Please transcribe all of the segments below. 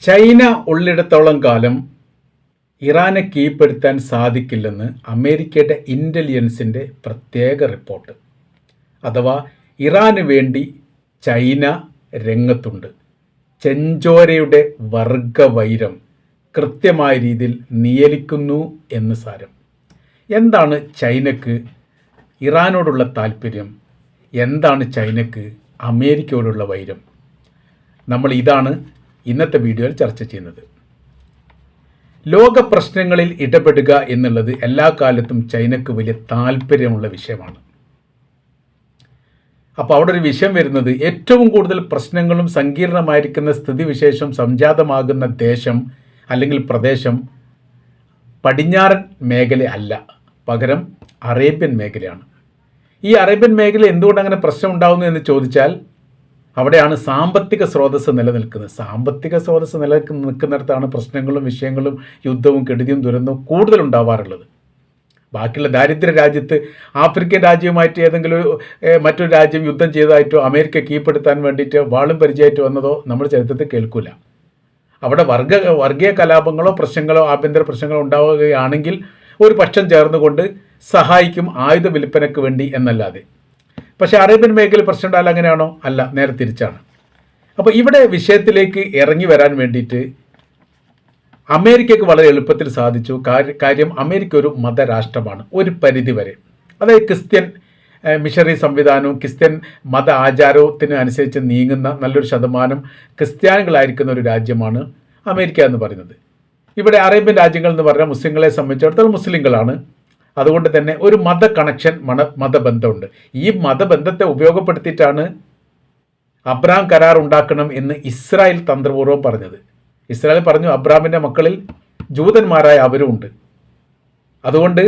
China ഉള്ളിടത്തോളം കാലം ഇറാനെ കീഴ്പ്പെടുത്താൻ സാധിക്കില്ലെന്ന് അമേരിക്കയുടെ ഇൻ്റലിജൻസിൻ്റെ പ്രത്യേക റിപ്പോർട്ട്. അഥവാ ഇറാന് വേണ്ടി ചൈന രംഗത്തുണ്ട്. ചെഞ്ചോരയുടെ വർഗവൈരം കൃത്യമായ രീതിയിൽ നിയലിക്കുന്നു എന്ന് സാരം. എന്താണ് ചൈനക്ക് ഇറാനോടുള്ള താല്പര്യം? എന്താണ് ചൈനക്ക് അമേരിക്കയോടുള്ള വൈരം? നമ്മൾ ഇതാണ് ഇന്നത്തെ വീഡിയോയിൽ ചർച്ച ചെയ്യുന്നത്. ലോക പ്രശ്നങ്ങളിൽ ഇടപെടുക എന്നുള്ളത് എല്ലാ കാലത്തും ചൈനക്ക് വലിയ താല്പര്യമുള്ള വിഷയമാണ്. അപ്പോൾ അവിടെ ഒരു വിഷയം വരുന്നത്, ഏറ്റവും കൂടുതൽ പ്രശ്നങ്ങളും സങ്കീർണമായിരിക്കുന്ന സ്ഥിതിവിശേഷം സംജാതമാകുന്ന ദേശം അല്ലെങ്കിൽ പ്രദേശം പടിഞ്ഞാറൻ മേഖല അല്ല, പകരം അറേബ്യൻ മേഖലയാണ്. ഈ അറേബ്യൻ മേഖല എന്തുകൊണ്ട് അങ്ങനെ പ്രശ്നം ഉണ്ടാകുന്നു എന്ന് ചോദിച്ചാൽ, അവിടെയാണ് സാമ്പത്തിക സ്രോതസ്സ് നിലനിൽക്കുന്നത്. സാമ്പത്തിക സ്രോതസ്സ് നിൽക്കുന്നിടത്താണ് പ്രശ്നങ്ങളും വിഷയങ്ങളും യുദ്ധവും കെടുതിയും ദുരന്തവും കൂടുതലുണ്ടാവാറുള്ളത്. ബാക്കിയുള്ള ദാരിദ്ര്യ രാജ്യത്ത് ആഫ്രിക്കൻ രാജ്യവുമായിട്ട് ഏതെങ്കിലും മറ്റൊരു രാജ്യം യുദ്ധം ചെയ്തതായിട്ടോ അമേരിക്ക കീഴ്പ്പെടുത്താൻ വേണ്ടിയിട്ട് വാളും പരിചയമായിട്ട് വന്നതോ നമ്മൾ ചരിത്രത്തിൽ കേൾക്കില്ല. അവിടെ വർഗീയ കലാപങ്ങളോ പ്രശ്നങ്ങളോ ആഭ്യന്തര പ്രശ്നങ്ങളോ ഉണ്ടാവുകയാണെങ്കിൽ ഒരു പക്ഷം ചേർന്നുകൊണ്ട് സഹായിക്കും ആയുധ വിൽപ്പനയ്ക്ക് വേണ്ടി എന്നല്ലാതെ. പക്ഷേ അറേബ്യൻ മേഖല പ്രശ്നം ഉണ്ടായാൽ അങ്ങനെയാണോ? അല്ല, നേരെ തിരിച്ചാണ്. അപ്പോൾ ഇവിടെ വിഷയത്തിലേക്ക് ഇറങ്ങി വരാൻ വേണ്ടിയിട്ട് അമേരിക്കയ്ക്ക് വളരെ എളുപ്പത്തിൽ സാധിച്ചു. കാര്യം അമേരിക്ക ഒരു മതരാഷ്ട്രമാണ് ഒരു പരിധി വരെ. അതായത് ക്രിസ്ത്യൻ മിഷണറി സംവിധാനവും ക്രിസ്ത്യൻ മത ആചാരത്തിന് അനുസരിച്ച് നീങ്ങുന്ന നല്ലൊരു ശതമാനം ക്രിസ്ത്യാനികളായിരിക്കുന്ന ഒരു രാജ്യമാണ് അമേരിക്ക എന്ന് പറയുന്നത്. ഇവിടെ അറേബ്യൻ രാജ്യങ്ങൾ എന്ന് പറഞ്ഞാൽ മുസ്ലിങ്ങളെ സംബന്ധിച്ചിടത്തോളം മുസ്ലിങ്ങളാണ്. അതുകൊണ്ട് തന്നെ ഒരു മത കണക്ഷൻ, മതബന്ധമുണ്ട്. ഈ മതബന്ധത്തെ ഉപയോഗപ്പെടുത്തിയിട്ടാണ് അബ്രഹാം കരാർ ഉണ്ടാക്കണം എന്ന് ഇസ്രായേൽ തന്ത്രപൂർവ്വം പറഞ്ഞത്. ഇസ്രായേൽ പറഞ്ഞു, അബ്രഹാമിൻ്റെ മക്കളിൽ ജൂതന്മാരായ അവരും ഉണ്ട്. അതുകൊണ്ട്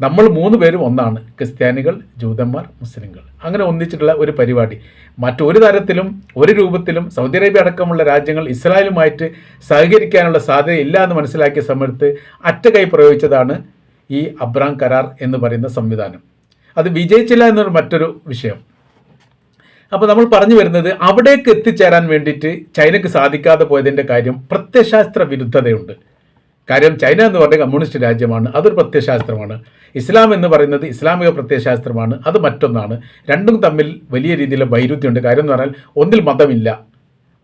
നമ്മൾ 3 പേരും ഒന്നാണ്, ക്രിസ്ത്യാനികൾ, ജൂതന്മാർ, മുസ്ലിങ്ങൾ. അങ്ങനെ ഒന്നിച്ചിട്ടുള്ള ഒരു പരിപാടി മറ്റൊരു തരത്തിലും ഒരു രൂപത്തിലും സൗദി അറേബ്യ അടക്കമുള്ള രാജ്യങ്ങൾ ഇസ്രായേലുമായിട്ട് സഹകരിക്കാനുള്ള സാധ്യത ഇല്ല എന്ന് മനസ്സിലാക്കിയ സമയത്ത് അറ്റകൈ പ്രയോഗിച്ചതാണ് ഈ അബ്രഹാം കരാർ എന്ന് പറയുന്ന സംവിധാനം. അത് വിജയിച്ചില്ല എന്നൊരു മറ്റൊരു വിഷയം. അപ്പോൾ നമ്മൾ പറഞ്ഞു വരുന്നത്, അവിടേക്ക് എത്തിച്ചേരാൻ വേണ്ടിയിട്ട് ചൈനയ്ക്ക് സാധിക്കാതെ പോയതിൻ്റെ കാര്യം പ്രത്യയശാസ്ത്ര വിരുദ്ധതയുണ്ട്. കാര്യം ചൈന എന്ന് പറയുന്നത് കമ്മ്യൂണിസ്റ്റ് രാജ്യമാണ്, അതൊരു പ്രത്യയശാസ്ത്രമാണ്. ഇസ്ലാം എന്ന് പറയുന്നത് ഇസ്ലാമിക പ്രത്യയശാസ്ത്രമാണ്, അത് മറ്റൊന്നാണ്. രണ്ടും തമ്മിൽ വലിയ രീതിയിലുള്ള വൈരുദ്ധ്യമുണ്ട്. കാര്യം എന്ന് പറഞ്ഞാൽ, ഒന്നിൽ മതമില്ല,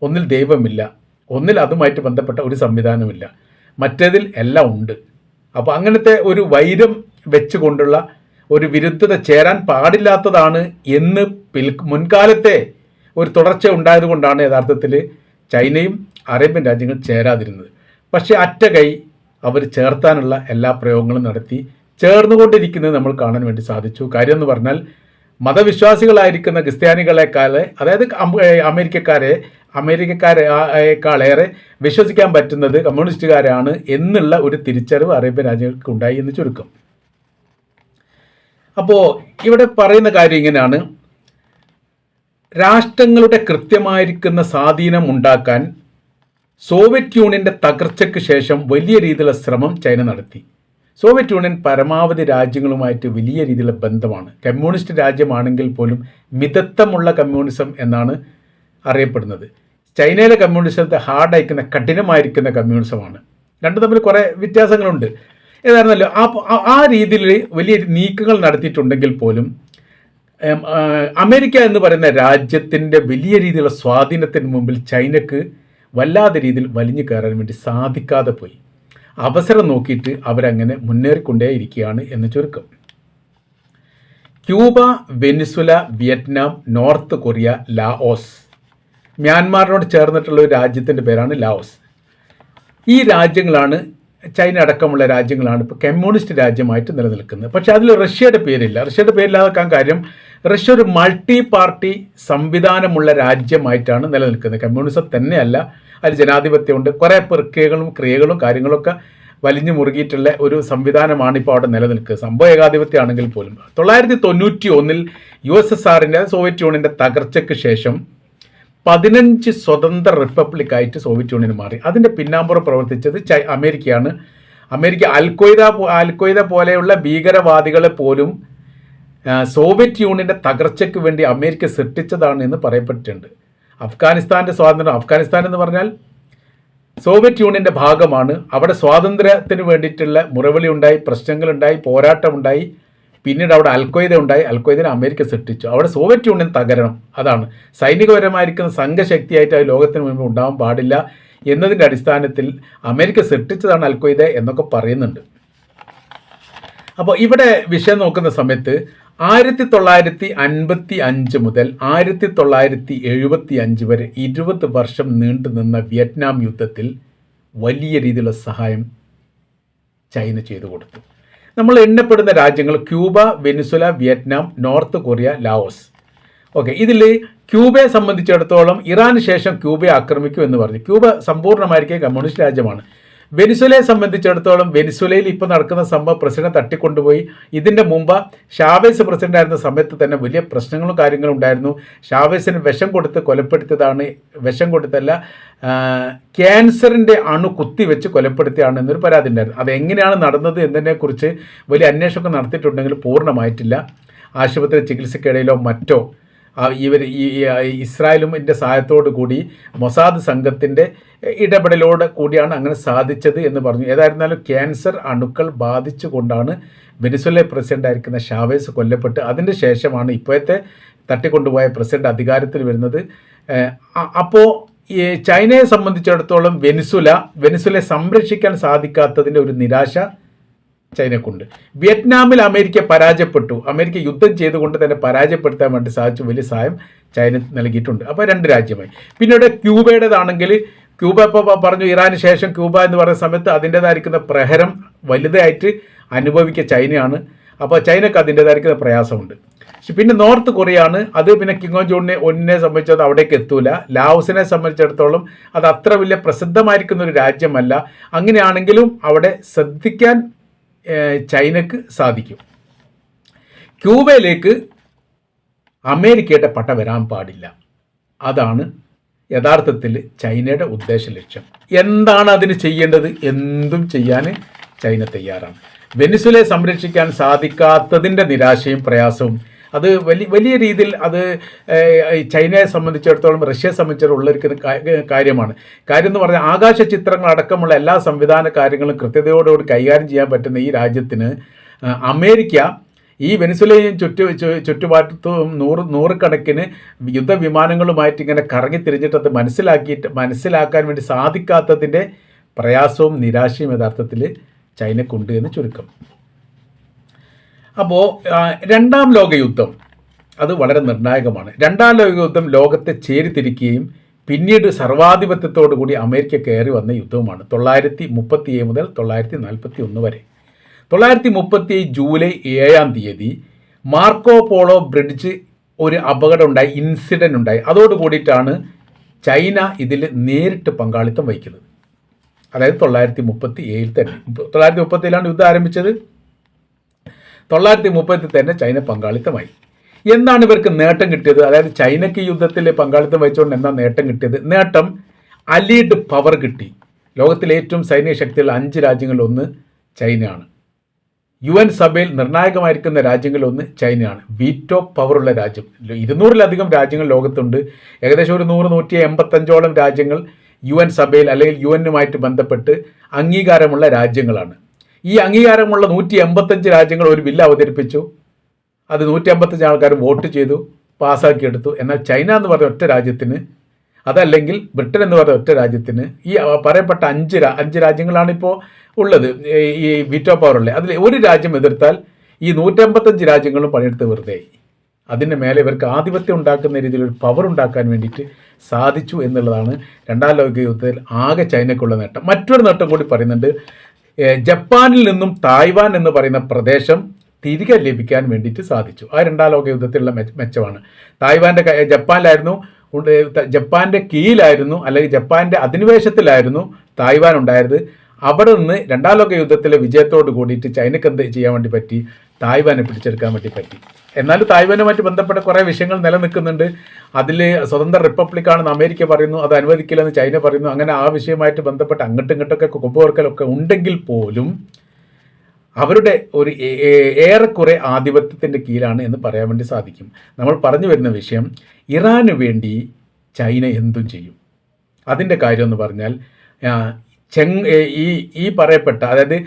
ഒന്നിൽ ദൈവമില്ല, ഒന്നിൽ അതുമായിട്ട് ബന്ധപ്പെട്ട ഒരു സംവിധാനമില്ല, മറ്റേതിൽ എല്ലാം ഉണ്ട്. അപ്പോൾ അങ്ങനത്തെ ഒരു വൈരം വെച്ചുകൊണ്ടുള്ള ഒരു വിരുദ്ധത ചേരാൻ പാടില്ലാത്തതാണ് എന്ന് മുൻകാലത്തെ ഒരു തുടർച്ച ഉണ്ടായതുകൊണ്ടാണ് യഥാർത്ഥത്തിൽ ചൈനയും അറേബ്യൻ രാജ്യങ്ങൾ ചേരാതിരുന്നത്. പക്ഷേ അറ്റകൈ അവർ ചേർത്താനുള്ള എല്ലാ പ്രയോഗങ്ങളും നടത്തി ചേർന്നുകൊണ്ടിരിക്കുന്നത് നമ്മൾ കാണാൻ വേണ്ടി സാധിച്ചു. കാര്യം എന്ന് പറഞ്ഞാൽ, മതവിശ്വാസികളായിരിക്കുന്ന ക്രിസ്ത്യാനികളെക്കാൾ, അതായത് അമേരിക്കക്കാരെക്കാളേറെ വിശ്വസിക്കാൻ പറ്റുന്നത് കമ്മ്യൂണിസ്റ്റുകാരാണ് എന്നുള്ള ഒരു തിരിച്ചറിവ് അറേബ്യൻ രാജ്യങ്ങൾക്ക് ഉണ്ടായി എന്ന് ചുരുക്കം. അപ്പോൾ ഇവിടെ പറയുന്ന കാര്യം ഇങ്ങനെയാണ്, രാഷ്ട്രങ്ങളുടെ കൃത്യമായിരിക്കുന്ന സ്വാധീനം ഉണ്ടാക്കാൻ സോവിയറ്റ് യൂണിയൻ്റെ തകർച്ചയ്ക്ക് ശേഷം വലിയ രീതിയിലുള്ള ശ്രമം ചൈന നടത്തി. സോവിയറ്റ് യൂണിയൻ പരമാവധി രാജ്യങ്ങളുമായിട്ട് വലിയ രീതിയിലുള്ള ബന്ധമാണ്. കമ്മ്യൂണിസ്റ്റ് രാജ്യമാണെങ്കിൽ പോലും മിതത്വമുള്ള കമ്മ്യൂണിസം എന്നാണ് അറിയപ്പെടുന്നത്. ചൈനയിലെ കമ്മ്യൂണിസത്തെ ഹാർഡായിരിക്കുന്ന, കഠിനമായിരിക്കുന്ന കമ്മ്യൂണിസമാണ്. രണ്ടും തമ്മിൽ കുറേ വ്യത്യാസങ്ങളുണ്ട്. ഏതായിരുന്നല്ലോ ആ രീതിയിൽ വലിയ നീക്കങ്ങൾ നടത്തിയിട്ടുണ്ടെങ്കിൽ പോലും അമേരിക്ക എന്ന് പറയുന്ന രാജ്യത്തിൻ്റെ വലിയ രീതിയിലുള്ള സ്വാധീനത്തിന് മുമ്പിൽ ചൈനക്ക് വല്ലാത്ത രീതിയിൽ വലിഞ്ഞു കയറാൻ വേണ്ടി സാധിക്കാതെ പോയി. അവസരം നോക്കിയിട്ട് അവരങ്ങനെ മുന്നേറിക്കൊണ്ടേയിരിക്കുകയാണ് എന്ന് ചുരുക്കം. Cuba, Venezuela, Vietnam, North Korea, Laos, മ്യാൻമാറിനോട് ചേർന്നിട്ടുള്ള ഒരു രാജ്യത്തിൻ്റെ പേരാണ് ലാവോസ്. ഈ രാജ്യങ്ങളാണ്, ചൈന അടക്കമുള്ള രാജ്യങ്ങളാണ് ഇപ്പോൾ കമ്മ്യൂണിസ്റ്റ് രാജ്യമായിട്ട് നിലനിൽക്കുന്നത്. പക്ഷേ അതിൽ റഷ്യയുടെ പേരില്ല. റഷ്യയുടെ പേരില്ലാതാക്കാൻ കാര്യം, റഷ്യ ഒരു മൾട്ടി പാർട്ടി സംവിധാനമുള്ള രാജ്യമായിട്ടാണ് നിലനിൽക്കുന്നത്. കമ്മ്യൂണിസം തന്നെയല്ല, അതിൽ ജനാധിപത്യമുണ്ട്, കുറേ പ്രക്രിയകളും ക്രിയകളും കാര്യങ്ങളൊക്കെ വലിഞ്ഞു മുറുകിയിട്ടുള്ള ഒരു സംവിധാനമാണ് ഇപ്പോൾ അവിടെ നിലനിൽക്കുക. സംഭവ ഏകാധിപത്യമാണെങ്കിൽ പോലും 1991 USSRൻ്റെ, സോവിയറ്റ് യൂണിയൻ്റെ തകർച്ചയ്ക്ക് ശേഷം 15 സ്വതന്ത്ര റിപ്പബ്ലിക്കായിട്ട് സോവിയറ്റ് യൂണിയൻ മാറി. അതിൻ്റെ പിന്നാമ്പുറം പ്രവർത്തിച്ചത് അമേരിക്കയാണ്. അമേരിക്ക അൽഖ്വയ്ദ പോലെയുള്ള ഭീകരവാദികളെ പോലും സോവിയറ്റ് യൂണിയൻ്റെ തകർച്ചയ്ക്ക് വേണ്ടി അമേരിക്ക സൃഷ്ടിച്ചതാണ് എന്ന് പറയപ്പെട്ടിട്ടുണ്ട്. അഫ്ഗാനിസ്ഥാൻ്റെ സ്വാതന്ത്ര്യം, അഫ്ഗാനിസ്ഥാൻ എന്ന് പറഞ്ഞാൽ സോവിയറ്റ് യൂണിയൻ്റെ ഭാഗമാണ്. അവിടെ സ്വാതന്ത്ര്യത്തിന് വേണ്ടിയിട്ടുള്ള മുറവിളി ഉണ്ടായി, പ്രശ്നങ്ങളുണ്ടായി, പോരാട്ടമുണ്ടായി. പിന്നീട് അവിടെ അൽഖ്വയ്ദ ഉണ്ടായി. അൽഖ്വയ്ദനെ അമേരിക്ക സൃഷ്ടിച്ചു. അവിടെ സോവിയറ്റ് യൂണിയൻ തകരണം. അതാണ് സൈനികപരമായിരിക്കുന്ന സംഘശക്തിയായിട്ട് അത് ലോകത്തിന് മുൻപ് ഉണ്ടാവാൻ പാടില്ല എന്നതിൻ്റെ അടിസ്ഥാനത്തിൽ അമേരിക്ക സൃഷ്ടിച്ചതാണ് അൽഖ്വയ്ദ എന്നൊക്കെ പറയുന്നുണ്ട്. അപ്പോൾ ഇവിടെ വിഷയം നോക്കുന്ന സമയത്ത് 1955 മുതൽ 1975 വരെ 20 വർഷം നീണ്ടു നിന്ന വിയറ്റ്നാം യുദ്ധത്തിൽ വലിയ രീതിയിലുള്ള സഹായം ചൈന ചെയ്തു കൊടുത്തു. നമ്മൾ എണ്ണപ്പെടുന്ന രാജ്യങ്ങൾ Cuba, Venezuela, Vietnam, North Korea, Laos. Okay, ഇതിൽ ക്യൂബയെ സംബന്ധിച്ചിടത്തോളം ഇറാന് ശേഷം ക്യൂബയെ ആക്രമിക്കും എന്ന് പറഞ്ഞു. ക്യൂബ സമ്പൂർണ്ണമായിരിക്കും കമ്മ്യൂണിസ്റ്റ് രാജ്യമാണ്. വെനിസുലയെ സംബന്ധിച്ചിടത്തോളം വെനിസുലയിൽ ഇപ്പോൾ നടക്കുന്ന സംഭവം പ്രസിഡന്റ് തട്ടിക്കൊണ്ടുപോയി. ഇതിൻ്റെ മുമ്പ് ഷാവേസ് പ്രസിഡന്റ് ആയിരുന്ന സമയത്ത് തന്നെ വലിയ പ്രശ്നങ്ങളും കാര്യങ്ങളും ഉണ്ടായിരുന്നു. ഷാവേസിന് വിഷം കൊടുത്ത് കൊലപ്പെടുത്തിയതാണ്, വിഷം കൊടുത്തല്ല, ക്യാൻസറിൻ്റെ അണു കുത്തിവെച്ച് കൊലപ്പെടുത്തിയാണ് എന്നൊരു പരാതി ഉണ്ടായിരുന്നു. അതെങ്ങനെയാണ് നടന്നത് എന്നതിനെക്കുറിച്ച് വലിയ അന്വേഷണമൊക്കെ നടത്തിയിട്ടുണ്ടെങ്കിൽ പൂർണ്ണമായിട്ടില്ല. ആശുപത്രി ചികിത്സയ്ക്കിടയിലോ മറ്റോ ഈ ഇസ്രായേലും ഇതിൻ്റെ സഹായത്തോടു കൂടി മൊസാദ് സംഘത്തിൻ്റെ ഇടപെടലോട് കൂടിയാണ് അങ്ങനെ സാധിച്ചത് എന്ന് പറഞ്ഞു. ഏതായിരുന്നാലും ക്യാൻസർ അണുക്കൾ ബാധിച്ചുകൊണ്ടാണ് വെനിസുല പ്രസിഡൻ്റായിരിക്കുന്ന ഷാവേസ് കൊല്ലപ്പെട്ട് അതിൻ്റെ ശേഷമാണ് ഇപ്പോഴത്തെ തട്ടിക്കൊണ്ടുപോയ പ്രസിഡന്റ് അധികാരത്തിൽ വരുന്നത്. അപ്പോൾ ഈ ചൈനയെ സംബന്ധിച്ചിടത്തോളം വെനിസുലയെ സംരക്ഷിക്കാൻ സാധിക്കാത്തതിൻ്റെ ഒരു നിരാശ ചൈനക്കുണ്ട്. വിയറ്റ്നാമിൽ അമേരിക്ക പരാജയപ്പെട്ടു. അമേരിക്ക യുദ്ധം ചെയ്തുകൊണ്ട് തന്നെ പരാജയപ്പെടുത്താൻ വേണ്ടി സാധിച്ചു. വലിയ സഹായം ചൈന നൽകിയിട്ടുണ്ട്. അപ്പോൾ 2 രാജ്യമായി. പിന്നീട് ക്യൂബയുടേതാണെങ്കിൽ ക്യൂബ ഇപ്പോൾ പറഞ്ഞു, ഇറാന് ശേഷം ക്യൂബ എന്ന് പറയുന്ന സമയത്ത് അതിൻ്റേതായിരിക്കുന്ന പ്രഹരം വലുതായിട്ട് അനുഭവിക്കുക ചൈനയാണ്. അപ്പോൾ ചൈനക്ക് അതിൻ്റേതായിരിക്കുന്ന പ്രയാസമുണ്ട്. പിന്നെ നോർത്ത് കൊറിയയാണ്. അത് പിന്നെ കിം ജോങ്ങിനെ സംബന്ധിച്ചത് അവിടേക്ക് എത്തൂല. ലാവോസിനെ സംബന്ധിച്ചിടത്തോളം അത് അത്ര വലിയ പ്രസിദ്ധമായിരിക്കുന്ന ഒരു രാജ്യമല്ല. അങ്ങനെയാണെങ്കിലും അവിടെ ശ്രദ്ധിക്കാൻ ചൈനക്ക് സാധിക്കും. ക്യൂബയിലേക്ക് അമേരിക്കയുടെ പട വരാൻ പാടില്ല. അതാണ് യഥാർത്ഥത്തിൽ ചൈനയുടെ ഉദ്ദേശ ലക്ഷ്യം. എന്താണ് അതിന് ചെയ്യേണ്ടത്? എന്തും ചെയ്യാൻ ചൈന തയ്യാറാണ്. വെനിസുലയെ സംരക്ഷിക്കാൻ സാധിക്കാത്തതിൻ്റെ നിരാശയും പ്രയാസവും അത് വലിയ രീതിയിൽ അത് ചൈനയെ സംബന്ധിച്ചിടത്തോളം റഷ്യയെ സംബന്ധിച്ചിടത്തോളം ഉള്ളൊരു കാര്യമാണ്. കാര്യം എന്ന് പറഞ്ഞാൽ ആകാശ ചിത്രങ്ങൾ അടക്കമുള്ള എല്ലാ സംവിധാന കാര്യങ്ങളും കൃത്യതയോടുകൂടി കൈകാര്യം ചെയ്യാൻ പറ്റുന്ന ഈ രാജ്യത്തിന് അമേരിക്ക ഈ വെനിസുലയും ചുറ്റുപാടത്തും നൂറുകണക്കിന് യുദ്ധവിമാനങ്ങളുമായിട്ട് ഇങ്ങനെ കറങ്ങി തിരിഞ്ഞിട്ട് അത് മനസ്സിലാക്കാൻ വേണ്ടി സാധിക്കാത്തതിൻ്റെ പ്രയാസവും നിരാശയും യഥാർത്ഥത്തിൽ ചൈനക്കുണ്ട് എന്ന് ചുരുക്കം. അപ്പോൾ 2ാം ലോകയുദ്ധം അത് വളരെ നിർണായകമാണ്. 2ാം ലോകയുദ്ധം ലോകത്തെ ചേരിതിരിക്കുകയും പിന്നീട് സർവാധിപത്യത്തോടു കൂടി അമേരിക്ക കയറി വന്ന യുദ്ധവുമാണ്. 1937 മുതൽ 1941 വരെ. 1937 ജൂലൈ 7-ാം തീയതി മാർക്കോ പോളോ ബ്രിഡ്ജ് ഒരു അപകടം ഉണ്ടായി, ഇൻസിഡൻ്റ് ഉണ്ടായി. അതോടുകൂടിയിട്ടാണ് ചൈന ഇതിൽ നേരിട്ട് പങ്കാളിത്തം വഹിക്കുന്നത്. അതായത് 1937 തന്നെ. 1937 യുദ്ധം ആരംഭിച്ചത്. 1930 തന്നെ ചൈന പങ്കാളിത്തമായി. എന്താണ് ഇവർക്ക് നേട്ടം കിട്ടിയത്? അതായത് ചൈനയ്ക്ക് യുദ്ധത്തിൽ പങ്കാളിത്തം വഹിച്ചുകൊണ്ട് എന്താ നേട്ടം കിട്ടിയത്? നേട്ടം അലീഡ് പവർ കിട്ടി. ലോകത്തിലെ ഏറ്റവും സൈനിക ശക്തിയുള്ള 5 രാജ്യങ്ങളിലൊന്ന് ചൈനയാണ്. UN സഭയിൽ നിർണായകമായിരിക്കുന്ന രാജ്യങ്ങളിലൊന്ന് ചൈനയാണ്. വീറ്റോ പവറുള്ള രാജ്യം. 200-ലധികം രാജ്യങ്ങൾ ലോകത്തുണ്ട്. ഏകദേശം ഒരു 100-185ഓളം രാജ്യങ്ങൾ UN സഭയിൽ അല്ലെങ്കിൽ UN-നുമായിട്ട് ബന്ധപ്പെട്ട് അംഗീകാരമുള്ള രാജ്യങ്ങളാണ്. ഈ അംഗീകാരമുള്ള 185 രാജ്യങ്ങൾ ഒരു ബില്ല് അവതരിപ്പിച്ചു. അത് 155 ആൾക്കാർ വോട്ട് ചെയ്തു, പാസ്സാക്കിയെടുത്തു. എന്നാൽ ചൈന എന്ന് പറഞ്ഞ ഒറ്റ രാജ്യത്തിന്, അതല്ലെങ്കിൽ ബ്രിട്ടൻ എന്ന് പറഞ്ഞ ഒറ്റ രാജ്യത്തിന്, ഈ പറയപ്പെട്ട 5 രാജ്യങ്ങളാണ് ഇപ്പോൾ ഉള്ളത് ഈ വീറ്റോ പവറുള്ളത്. അതിൽ ഒരു രാജ്യം എതിർത്താൽ ഈ 155 രാജ്യങ്ങളും പണിയെടുത്ത് വെറുതെയായി. അതിന് മേലെ ഇവർക്ക് ആധിപത്യം ഉണ്ടാക്കുന്ന രീതിയിൽ ഒരു പവർ ഉണ്ടാക്കാൻ വേണ്ടിയിട്ട് സാധിച്ചു എന്നുള്ളതാണ് 2ാം ലോക യുദ്ധത്തിൽ ആകെ ചൈനയ്ക്കുള്ള നേട്ടം. മറ്റൊരു നേട്ടം കൂടി പറയുന്നുണ്ട്. ജപ്പാനിൽ നിന്നും തായ്വാൻ എന്ന് പറയുന്ന പ്രദേശം തിരികെ ലഭിക്കാൻ വേണ്ടിയിട്ട് സാധിച്ചു. ആ 2ാം ലോക യുദ്ധത്തിലുള്ള മെച്ചമാണ്. ജപ്പാൻ്റെ കീഴിലായിരുന്നു അല്ലെങ്കിൽ ജപ്പാൻ്റെ അധിനിവേശത്തിലായിരുന്നു തായ്വാൻ ഉണ്ടായത്. അവിടെ നിന്ന് 2ാം ലോക യുദ്ധത്തിലെ വിജയത്തോട് കൂടിയിട്ട് ചൈനയ്ക്ക് എന്ത് ചെയ്യാൻ വേണ്ടി പറ്റി? തായ്വാനെ പിടിച്ചെടുക്കാൻ വേണ്ടി പറ്റി. എന്നാലും തായ്വാനുമായിട്ട് ബന്ധപ്പെട്ട കുറേ വിഷയങ്ങൾ നിലനിൽക്കുന്നുണ്ട്. അതിൽ സ്വതന്ത്ര റിപ്പബ്ലിക്കാണെന്ന് അമേരിക്ക പറയുന്നു, അത് അനുവദിക്കില്ലെന്ന് ചൈന പറയുന്നു. അങ്ങനെ ആ വിഷയമായിട്ട് ബന്ധപ്പെട്ട് അങ്ങോട്ടും ഇങ്ങോട്ടൊക്കെ കൊമ്പുകോർക്കലൊക്കെ ഉണ്ടെങ്കിൽ പോലും അവരുടെ ഒരു ഏറെക്കുറെ ആധിപത്യത്തിൻ്റെ കീഴിലാണ് എന്ന് പറയാൻ വേണ്ടി സാധിക്കും. നമ്മൾ പറഞ്ഞു വരുന്ന വിഷയം, ഇറാന് വേണ്ടി ചൈന എന്തും ചെയ്യും. അതിൻ്റെ കാര്യം എന്ന് പറഞ്ഞാൽ ഈ പറയപ്പെട്ട, അതായത്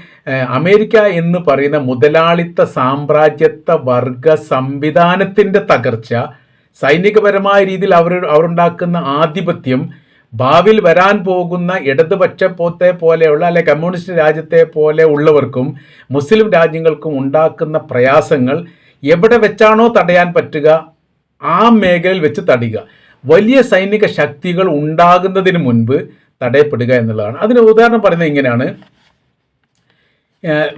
അമേരിക്ക എന്ന് പറയുന്ന മുതലാളിത്ത സാമ്രാജ്യത്വ വർഗ സംവിധാനത്തിൻ്റെ തകർച്ച, സൈനികപരമായ രീതിയിൽ അവരുണ്ടാക്കുന്ന ആധിപത്യം, ഭാവിയിൽ വരാൻ പോകുന്ന ഇടതുപക്ഷത്തെ പോലെയുള്ള അല്ലെ കമ്മ്യൂണിസ്റ്റ് രാജ്യത്തെ പോലെ ഉള്ളവർക്കും മുസ്ലിം രാജ്യങ്ങൾക്കും ഉണ്ടാക്കുന്ന പ്രയാസങ്ങൾ എവിടെ വെച്ചാണോ തടയാൻ പറ്റുക ആ മേഖലയിൽ വെച്ച് തടയുക. വലിയ സൈനിക ശക്തികൾ ഉണ്ടാകുന്നതിന് മുൻപ് തടയപ്പെടുക എന്നുള്ളതാണ്. അതിന് ഉദാഹരണം പറയുന്നത് ഇങ്ങനെയാണ്.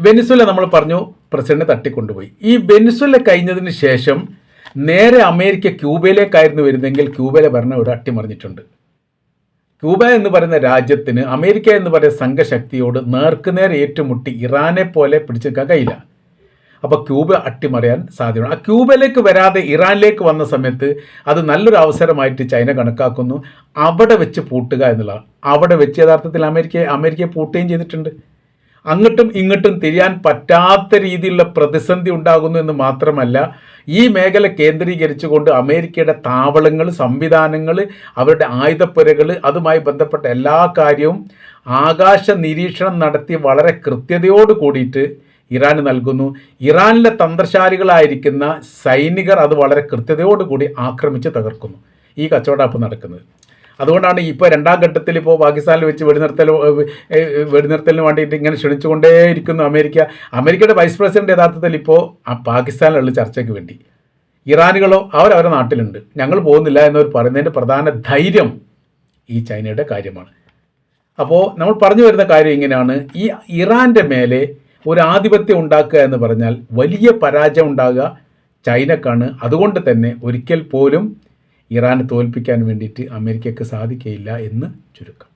വെനിസ്വേല നമ്മൾ പറഞ്ഞു പ്രസിഡന്റ് തട്ടിക്കൊണ്ടുപോയി. ഈ വെനിസ്വേല കഴിഞ്ഞതിന് ശേഷം നേരെ അമേരിക്ക ക്യൂബയിലേക്കായിരുന്നു വരുന്നതെങ്കിൽ ക്യൂബയിലെ ഭരണം ഇവിടെ അട്ടിമറിഞ്ഞിട്ടുണ്ട്. ക്യൂബ എന്ന് പറയുന്ന രാജ്യത്തിന് അമേരിക്ക എന്ന് പറയുന്ന സംഘശക്തിയോട് നേർക്കുനേരെ ഏറ്റുമുട്ടി ഇറാനെ പോലെ പിടിച്ചെടുക്കാൻ കഴിയില്ല. അപ്പോൾ ക്യൂബ അട്ടിമറിയാൻ സാധ്യതയാണ്. ആ ക്യൂബയിലേക്ക് വരാതെ ഇറാനിലേക്ക് വന്ന സമയത്ത് അത് നല്ലൊരു അവസരമായിട്ട് ചൈന കണക്കാക്കുന്നു. അവിടെ വെച്ച് പൂട്ടുക എന്നുള്ളതാണ്. അവിടെ വെച്ച് യഥാർത്ഥത്തിൽ അമേരിക്കയെ പൂട്ടുകയും ചെയ്തിട്ടുണ്ട്. അങ്ങോട്ടും ഇങ്ങോട്ടും തിരിയാൻ പറ്റാത്ത രീതിയിലുള്ള പ്രതിസന്ധി ഉണ്ടാകുന്നു എന്ന് മാത്രമല്ല, ഈ മേഖല കേന്ദ്രീകരിച്ചുകൊണ്ട് അമേരിക്കയുടെ താവളങ്ങൾ, സംവിധാനങ്ങൾ, അവരുടെ ആയുധപ്പുരകൾ, അതുമായി ബന്ധപ്പെട്ട എല്ലാ കാര്യവും ആകാശ നിരീക്ഷണം നടത്തി വളരെ കൃത്യതയോട് കൂടിയിട്ട് ഇറാന് നൽകുന്നു. ഇറാനിലെ തന്ത്രശാലികളായിരിക്കുന്ന സൈനികർ അത് വളരെ കൃത്യതയോടുകൂടി ആക്രമിച്ച് തകർക്കുന്നു. ഈ കച്ചവടം നടക്കുന്നത്. അതുകൊണ്ടാണ് ഇപ്പോൾ രണ്ടാം ഘട്ടത്തിൽ ഇപ്പോൾ പാകിസ്ഥാനിൽ വെച്ച് വെടിനിർത്തലിന് വേണ്ടിയിട്ട് ഇങ്ങനെ ക്ഷണിച്ചുകൊണ്ടേയിരിക്കുന്നു അമേരിക്കയുടെ വൈസ് പ്രസിഡന്റ് യഥാർത്ഥത്തിൽ ഇപ്പോൾ പാകിസ്ഥാനിലുള്ള ചർച്ചയ്ക്ക് വേണ്ടി. ഇറാനുകളോ അവരവരുടെ നാട്ടിലുണ്ട്, ഞങ്ങൾ പോകുന്നില്ല എന്നവർ പറയുന്നതിൻ്റെ പ്രധാന ധൈര്യം ഈ ചൈനയുടെ കാര്യമാണ്. അപ്പോൾ നമ്മൾ പറഞ്ഞു വരുന്ന കാര്യം ഇങ്ങനെയാണ്. ഈ ഇറാൻ്റെ മേലെ ഒരു ആധിപത്യം ഉണ്ടാക്കുക എന്ന് പറഞ്ഞാൽ വലിയ പരാജയം ഉണ്ടാകുക ചൈനക്കാണ്. അതുകൊണ്ട് തന്നെ ഒരിക്കൽ പോലും ഇറാനെ തോൽപ്പിക്കാൻ വേണ്ടിയിട്ട് അമേരിക്കയ്ക്ക് സാധിക്കുകയില്ല എന്ന് ചുരുക്കം.